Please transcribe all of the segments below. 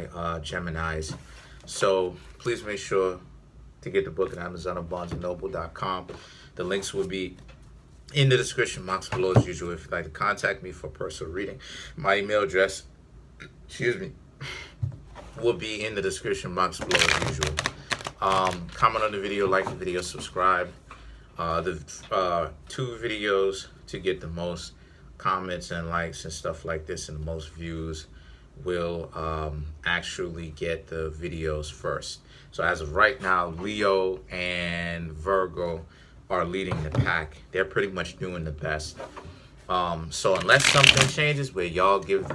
my Geminis. So please make sure to get the book at Amazon or BarnesandNoble.com. The links will be in the description box below as usual. If you'd like to contact me for personal reading, my email address, will be in the description box below as usual. Comment on the video, like the video, subscribe. The 2 videos to get the most comments and likes and stuff like this and the most views will actually get the videos first. So as of right now, Leo and Virgo are leading the pack. They're pretty much doing the best. So unless something changes where y'all give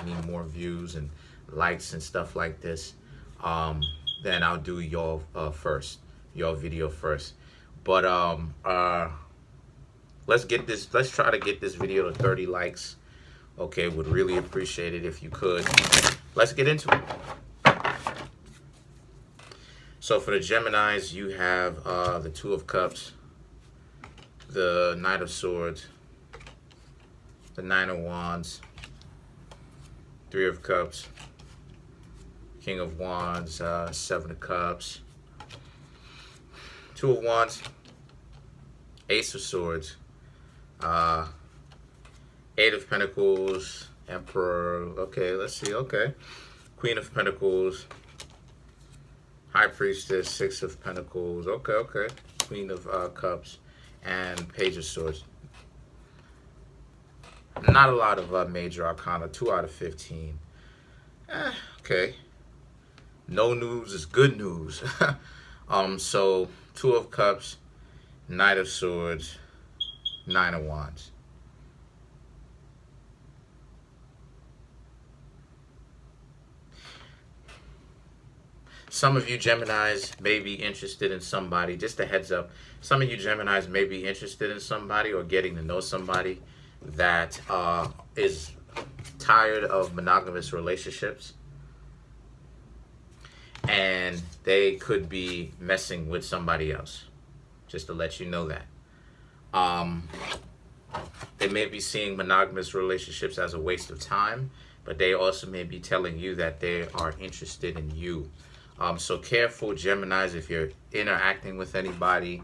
me more views and likes and stuff like this, then I'll do y'all video first. But let's try to get this video to 30 likes. Okay, would really appreciate it if you could. Let's get into it. So for the Geminis, you have the 2 of Cups, the Knight of Swords, the 9 of Wands, 3 of Cups, King of Wands, 7 of Cups, 2 of Wands, Ace of Swords, 8 of Pentacles, Emperor. Okay, let's see. Okay, Queen of Pentacles, High Priestess, 6 of Pentacles. Okay. Queen of Cups, and Page of Swords. Not a lot of major arcana. 2 out of 15. Okay. No news is good news. So 2 of Cups, Knight of Swords, 9 of Wands. Some of you Geminis may be interested in somebody. Just a heads up. Some of you Geminis may be interested in somebody or getting to know somebody that is tired of monogamous relationships. And they could be messing with somebody else. Just to let you know that. They may be seeing monogamous relationships as a waste of time, but they also may be telling you that they are interested in you. So careful, Geminis, if you're interacting with anybody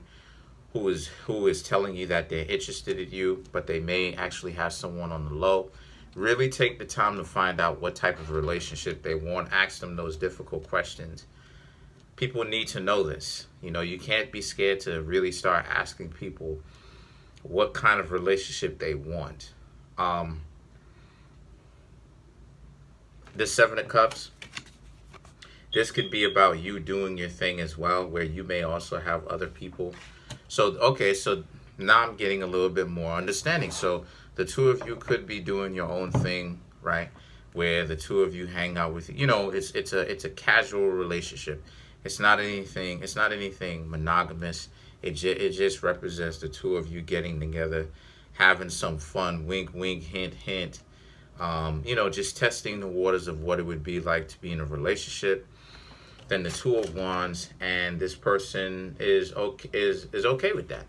who is telling you that they're interested in you, but they may actually have someone on the low. Really take the time to find out what type of relationship they want. Ask them those difficult questions. People need to know this. You know, you can't be scared to really start asking people what kind of relationship they want. The 7 of Cups. This could be about you doing your thing as well, where you may also have other people. So, okay, so now I'm getting a little bit more understanding. So the 2 of you could be doing your own thing, right? Where the 2 of you hang out with, you know, it's a casual relationship. It's not anything monogamous. It just represents the 2 of you getting together, having some fun, wink, wink, hint, hint. You know, just testing the waters of what it would be like to be in a relationship. Then the 2 of Wands, and this person is okay with that.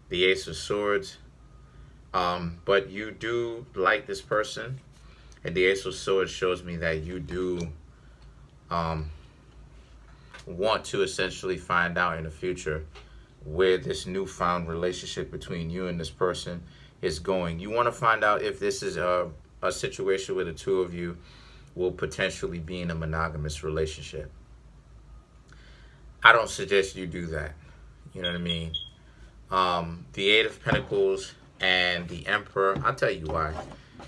The Ace of Swords, but you do like this person, and the Ace of Swords shows me that you do want to essentially find out in the future where this newfound relationship between you and this person is going. You want to find out if this is a situation where the 2 of you will potentially be in a monogamous relationship. I don't suggest you do that. You know what I mean? The 8 of Pentacles and the Emperor, I'll tell you why.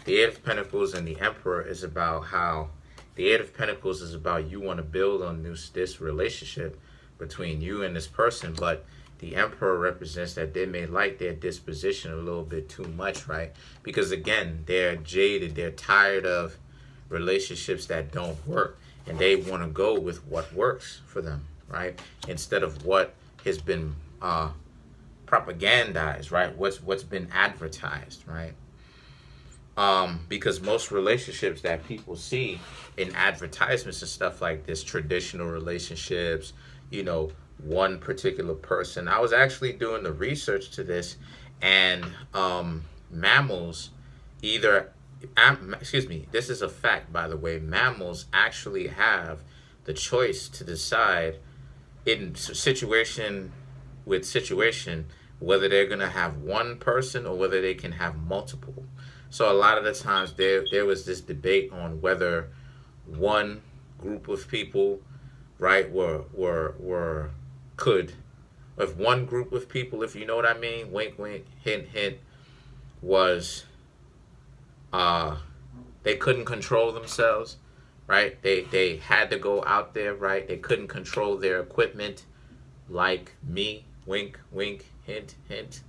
The 8 of Pentacles and the Emperor is about how the 8 of Pentacles is about you want to build on this relationship between you and this person, but the Emperor represents that they may like their disposition a little bit too much, right? Because again, they're jaded, they're tired of relationships that don't work, and they want to go with what works for them, right? Instead of what has been propagandized, right? What's been advertised, right? Because most relationships that people see in advertisements and stuff like this, traditional relationships, you know, one particular person. I was actually doing the research to this, and mammals either excuse me, this is a fact, by the way. Mammals actually have the choice to decide in situation with situation whether they're going to have one person or whether they can have multiple. So a lot of the times there was this debate on whether one group of people, right, were could, if one group of people, if you know what I mean, wink wink, hint hint, was uh they couldn't control themselves, right? They had to go out there, right? They couldn't control their equipment, like me, wink wink, hint hint.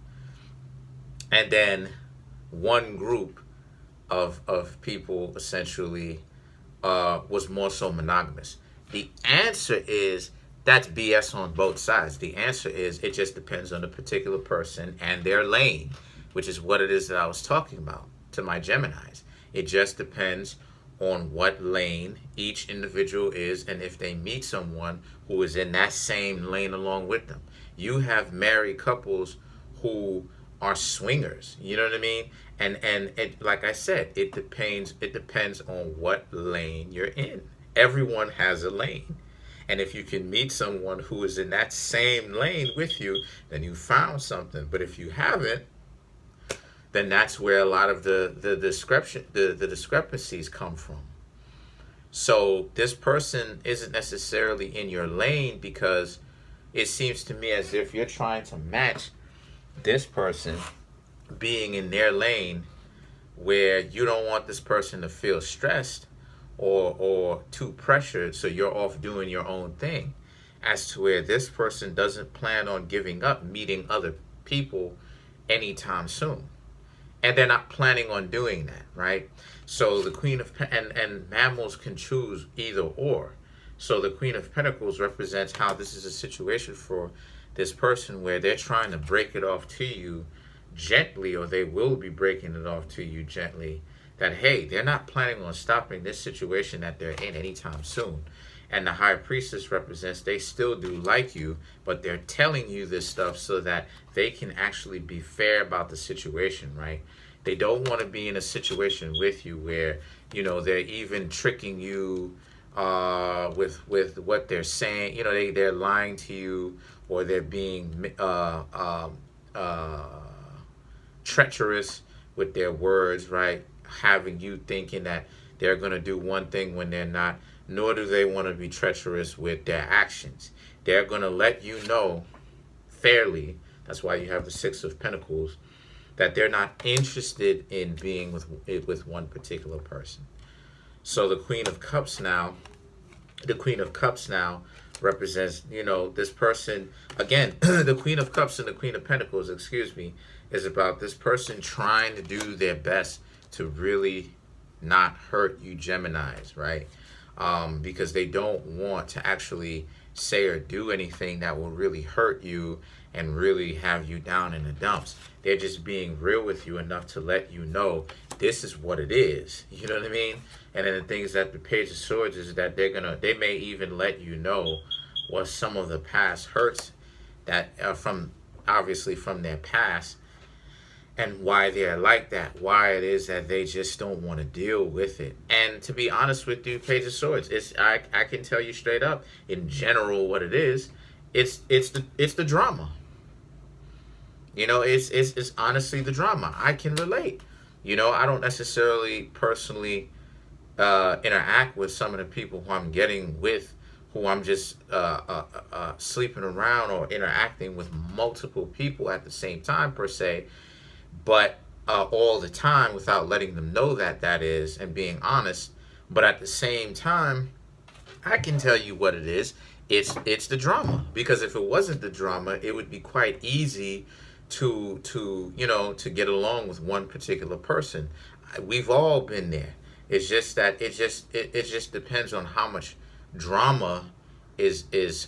And then one group of people essentially was more so monogamous. The answer is that's BS on both sides. The answer is it just depends on the particular person and their lane, which is what it is that I was talking about to my Geminis. It just depends on what lane each individual is and if they meet someone who is in that same lane along with them. You have married couples who are swingers, you know what I mean? And it, like I said, it depends on what lane you're in. Everyone has a lane. And if you can meet someone who is in that same lane with you, then you found something. But if you haven't, then that's where a lot of the discrepancies come from. So this person isn't necessarily in your lane because it seems to me as if you're trying to match this person being in their lane where you don't want this person to feel stressed or too pressured, so you're off doing your own thing, as to where this person doesn't plan on giving up meeting other people anytime soon, and they're not planning on doing that, right? So the Queen of and mammals can choose either or. So the Queen of Pentacles represents how this is a situation for this person where they're trying to break it off to you gently, or they will be breaking it off to you gently, that hey, they're not planning on stopping this situation that they're in anytime soon. And the High Priestess represents they still do like you, but they're telling you this stuff so that they can actually be fair about the situation, right? They don't want to be in a situation with you where, you know, they're even tricking you with what they're saying. You know, they're lying to you, or they're being treacherous with their words, right? Having you thinking that they're going to do one thing when they're not, nor do they want to be treacherous with their actions. They're going to let you know fairly, that's why you have the Six of Pentacles, that they're not interested in being with one particular person. So the Queen of Cups now represents, you know, this person, again, the Queen of Cups and the Queen of Pentacles, excuse me, is about this person trying to do their best to really not hurt you Geminis, right? Because they don't want to actually say or do anything that will really hurt you and really have you down in the dumps. They're just being real with you enough to let you know this is what it is. You know what I mean? And then the thing is that the Page of Swords is that they may even let you know what some of the past hurts that from obviously from their past, and why they're like that, why it is that they just don't want to deal with it. And to be honest with you, Page of Swords, I can tell you straight up, in general, what it is. It's the drama. You know, it's honestly the drama. I can relate. You know, I don't necessarily personally interact with some of the people who I'm getting with, who I'm just sleeping around or interacting with multiple people at the same time per se, but all the time without letting them know that is, and being honest. But at the same time, I can tell you what it is. It's the drama, because if it wasn't the drama, it would be quite easy to you know, to get along with one particular person. We've all been there. It's just that it just depends on how much drama is it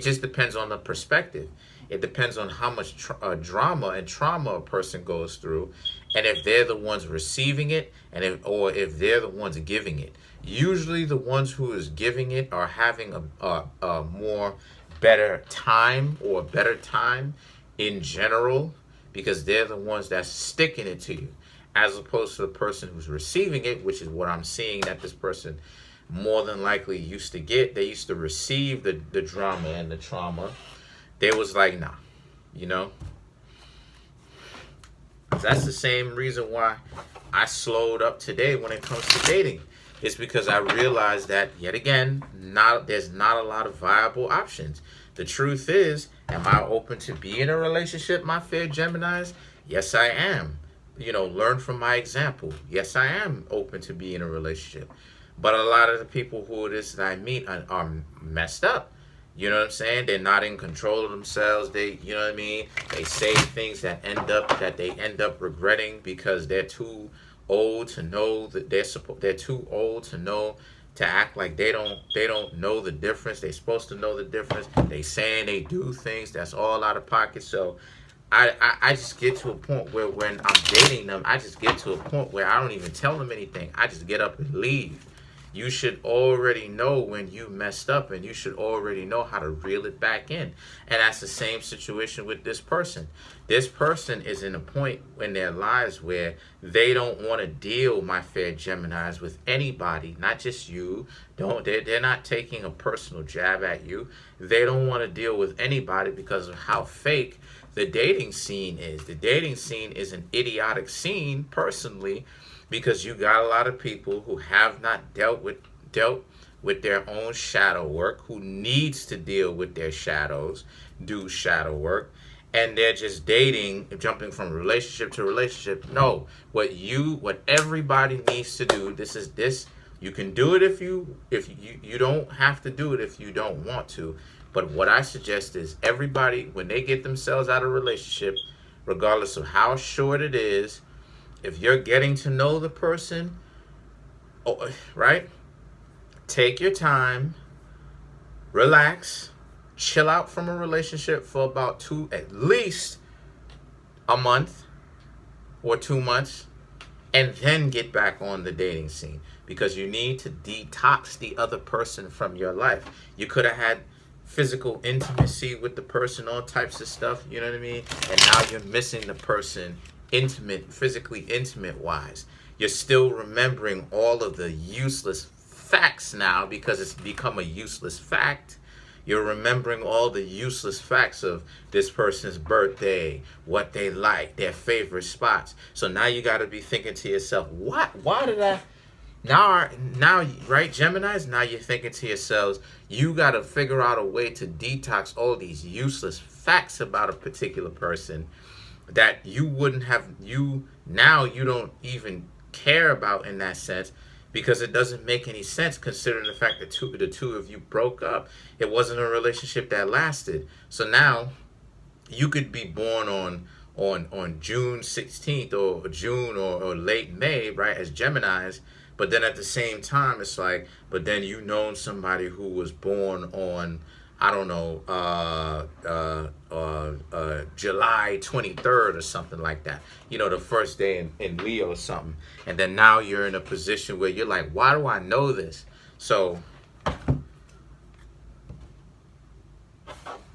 just depends on the perspective. It depends on how much drama and trauma a person goes through, and if they're the ones receiving it, and if they're the ones giving it. Usually, the ones who is giving it are having a more better time, or a better time in general, because they're the ones that's sticking it to you. as opposed to the person who's receiving it, which is what I'm seeing that this person more than likely used to get. They used to receive the drama and the trauma. They was like, nah, you know. That's the same reason why I slowed up today when it comes to dating. It's because I realized that, yet again, there's not a lot of viable options. The truth is, am I open to be in a relationship, my fair Geminis? Yes, I am. You know, learn from my example. Yes, I am open to be in a relationship. But a lot of the people who it is that I meet are messed up. You know what I'm saying? They're not in control of themselves. You know what I mean? They say things that they end up regretting because they're too old to know that they're too old to know to act like they don't know the difference. They're supposed to know the difference. They saying they do things that's all out of pocket. So I just get to a point where when I'm dating them, I just get to a point where I don't even tell them anything. I just get up and leave. You should already know when you messed up, and you should already know how to reel it back in. And that's the same situation with this person. This person is in a point in their lives where they don't want to deal, my fair Geminis, with anybody, not just you. They're not taking a personal jab at you. They don't want to deal with anybody because of how fake the dating scene is. The dating scene is an idiotic scene, personally, because you got a lot of people who have not dealt with their own shadow work, who needs to deal with their shadows, do shadow work, and they're just dating, jumping from relationship to relationship. No, what everybody needs to do, you can do it if you don't have to do it if you don't want to. But what I suggest is everybody, when they get themselves out of a relationship, regardless of how short it is, if you're getting to know the person, right? Take your time, relax, chill out from a relationship for about at least a month or 2 months, and then get back on the dating scene, because you need to detox the other person from your life. You could have had physical intimacy with the person, all types of stuff, you know what I mean? And now you're missing the person physically intimate wise. You're still remembering all of the useless facts now because it's become a useless fact. You're remembering all the useless facts of this person's birthday, what they like, their favorite spots. So now you got to be thinking to yourself, why did I? Now, right, Geminis, now you're thinking to yourselves, you got to figure out a way to detox all these useless facts about a particular person that you don't even care about in that sense, because it doesn't make any sense considering the fact that the two of you broke up. It wasn't a relationship that lasted. So now you could be born on June 16th or June or late May, right, as Geminis. But then at the same time, it's like, but then you known somebody who was born on, I don't know, July 23rd or something like that. You know, the first day in Leo or something. And then now you're in a position where you're like, why do I know this? So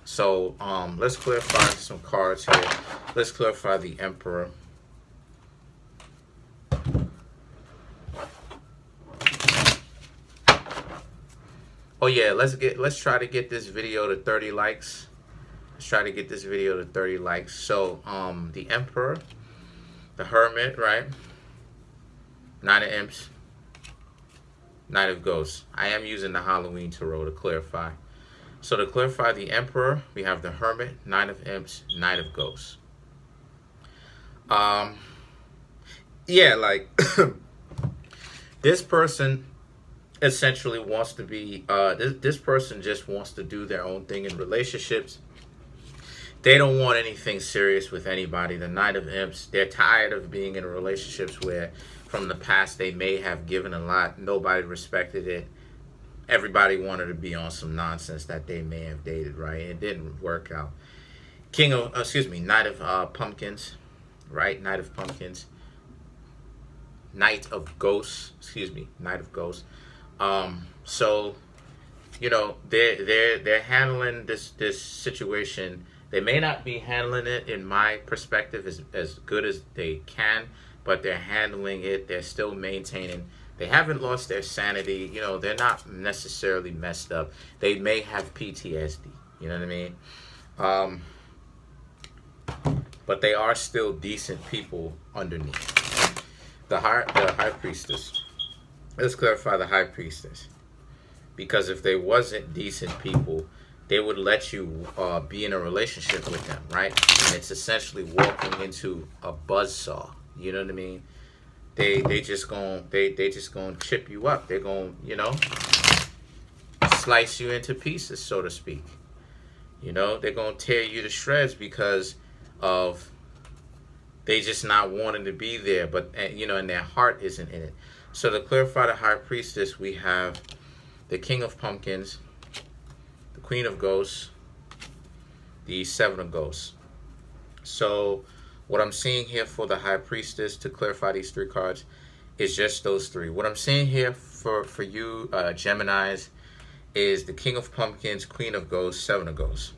let's clarify some cards here. Let's clarify the Emperor. Oh yeah, let's try to get this video to 30 likes. Let's try to get this video to 30 likes. So, the Emperor, the Hermit, right? Nine of Imps, Knight of Ghosts. I am using the Halloween Tarot to clarify. So to clarify the Emperor, we have the Hermit, Nine of Imps, Knight of Ghosts. Yeah, like this person essentially wants to be this person just wants to do their own thing in relationships. They don't want anything serious with anybody. The Knight of Imps, they're tired of being in relationships where from the past they may have given a lot, nobody respected it, everybody wanted to be on some nonsense that they may have dated, right? It didn't work out. Knight of Pumpkins, right? Knight of Pumpkins, Knight of Ghosts, Knight of Ghosts. So, you know, they're handling this situation. They may not be handling it, in my perspective, as good as they can. but they're handling it. They're still maintaining. They haven't lost their sanity. You know, they're not necessarily messed up. They may have PTSD. You know what I mean? But they are still decent people underneath. The high priestess. Let's clarify the high priestess. Because if they wasn't decent people, they would let you be in a relationship with them, right? And it's essentially walking into a buzzsaw. You know what I mean? They just gonna chip you up. They're gonna, you know, slice you into pieces, so to speak. You know, they're gonna tear you to shreds because of they just not wanting to be there, but you know, and their heart isn't in it. So to clarify the high priestess, we have the King of Pumpkins, the Queen of Ghosts, the Seven of Ghosts. So what I'm seeing here for the high priestess, to clarify these three cards, is just those three. What I'm seeing here for you Geminis is the King of Pumpkins, Queen of Ghosts, Seven of Ghosts.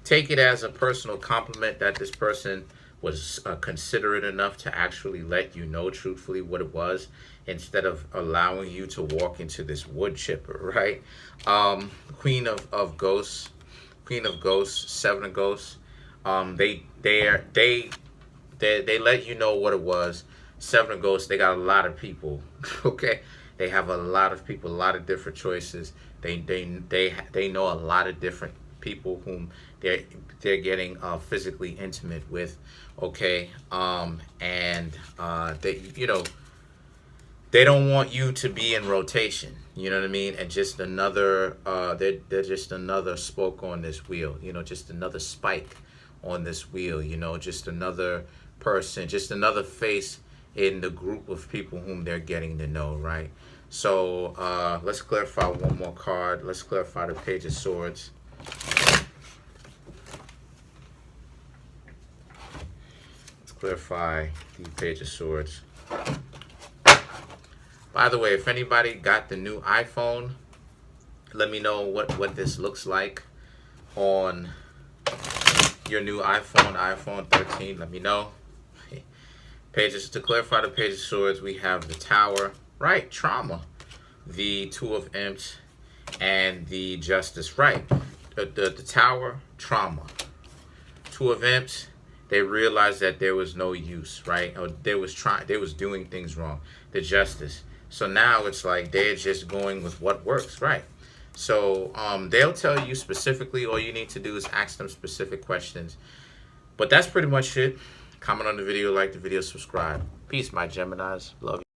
Take it as a personal compliment that this person was considerate enough to actually let you know truthfully what it was, instead of allowing you to walk into this wood chipper, right? Queen of Ghosts, Queen of Ghosts, Seven of Ghosts. They let you know what it was. Seven of Ghosts, they got a lot of people. Okay, they have a lot of people, a lot of different choices. They know a lot of different people whom they're getting physically intimate with. Okay, and they, you know, they don't want you to be in rotation. You know what I mean? And just another they're just another spoke on this wheel. You know, just another spike on this wheel. You know, just another person, just another face in the group of people whom they're getting to know, right? So let's clarify one more card. Let's clarify the Page of Swords. Let's clarify the Page of Swords. By the way, if anybody got the new iPhone, let me know what this looks like on your new iPhone 13. Let me know. Pages, to clarify the Page of Swords, we have the Tower, right? Trauma. The Two of Imps and the Justice, right? The Tower, trauma. Two of Imps, they realized that there was no use, right? Or they was doing things wrong. The Justice. So now it's like they're just going with what works, right? So they'll tell you specifically. All you need to do is ask them specific questions. But that's pretty much it. Comment on the video, like the video, subscribe. Peace, my Geminis. Love you.